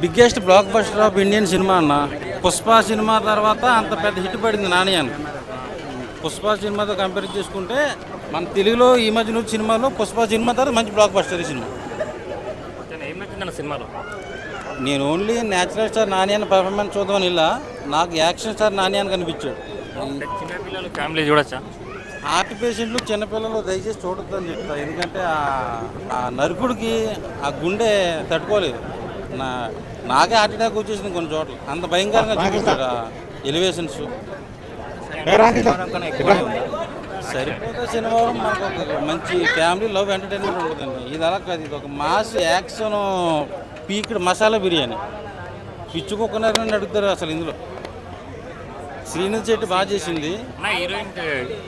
Biggest block buster of Indian cinema అన్న. Pushpa cinema తర్వాత అంత పెద్ద హిట్ పడింది నాని అని. పుష్ప సినిమాతో కంపేర్ చేసుకుంటే మన తెలుగులో ఈ మధ్య నుంచి సినిమాలో పుష్ప సినిమా తర్వాత మంచి బ్లాక్ బస్టర్ ఈ సినిమా. సినిమాలో నేను ఓన్లీ న్యాచురల్ స్టార్ నాని అని పర్ఫార్మెన్స్ చూద్దామని ఇలా నాకు యాక్షన్ స్టార్ నాని అని కనిపించాడు. చిన్నపిల్లలు ఫ్యామిలీ చూడొచ్చా? హార్ట్ పేషెంట్లు చిన్నపిల్లలు దయచేసి చూడొద్దని చెప్తా. ఎందుకంటే ఆ నరుకుడికి ఆ గుండె తట్టుకోలేదు. నాకే హార్ట్ అటాక్ వచ్చేసింది కొన్ని చోట్ల. అంత భయంకరంగా చూపిస్తాడు ఆ ఎలివేషన్స్. సరిపోతే సినిమా మనకు ఒక మంచి ఫ్యామిలీ లవ్ ఎంటర్టైన్మెంట్ ఉంటుందండి. ఇది అలా కాదు, ఇది ఒక mass action peaked masala biryani. పిచ్చుకోకున్నారని అడుగుతారు అసలు. ఇందులో శ్రీనిధి శెట్టి బాగా చేసింది. హీరోయిన్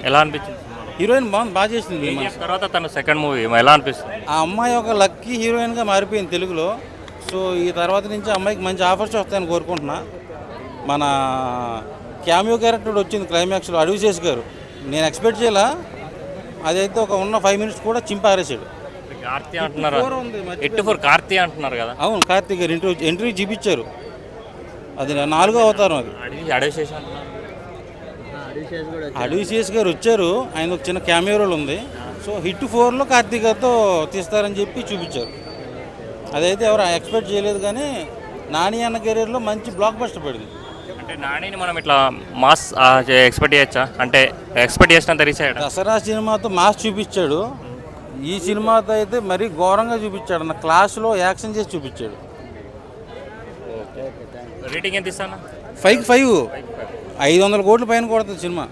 ఎలా అనిపించింది? హీరోయిన్ బాగుంది, బాగా చేసింది. తర్వాత తన సెకండ్ మూవీ ఎలా అనిపిస్తుంది? ఆ అమ్మాయి ఒక లక్కీ హీరోయిన్గా మారిపోయింది తెలుగులో. సో ఈ తర్వాత నుంచి అమ్మాయికి మంచి ఆఫర్స్ వస్తాయని కోరుకుంటున్నా. మన క్యామియో క్యారెక్టర్ వచ్చింది క్లైమాక్స్లో, అడవిశేష్ గారు. నేను ఎక్స్పెక్ట్ చేయాలా, అదైతే ఒక ఉన్న 5 minutes కూడా చింపారేసాడు. కార్తీ అంటున్నారు, కార్తీ అంటున్నారు కదా. అవును, కార్తీ గారు ఎంట్రీ చూపించారు. అది 4వ అవతారం. అది అడవిశేష్ గారు వచ్చారు. ఆయన ఒక చిన్న క్యామియో రోల్ ఉంది. సో హిట్ 4లో కార్తీ గారితో తీస్తారని చెప్పి చూపించారు. అదైతే ఎవరు ఎక్స్పెక్ట్ చేయలేదు. కానీ నాని అన్న కెరీర్లో మంచి బ్లాక్ బస్టర్ పడింది. అంటే నానిని మనం ఇట్లా మాస్ ఎక్స్పెక్ట్ చేయొచ్చా? అంటే ఎక్స్పెక్ట్ చేసినంత రీచ్ అయ్యాడు. దసరా సినిమాతో మాస్ చూపించాడు. ఈ సినిమాతో అయితే మరీ ఘోరంగా చూపించాడు. నా క్లాస్లో యాక్షన్ చేసి చూపించాడు. రేటింగ్ ఎంత ఇస్తాను? 5కి 5. 500 కోట్ల పైన కొడుతుంది సినిమా.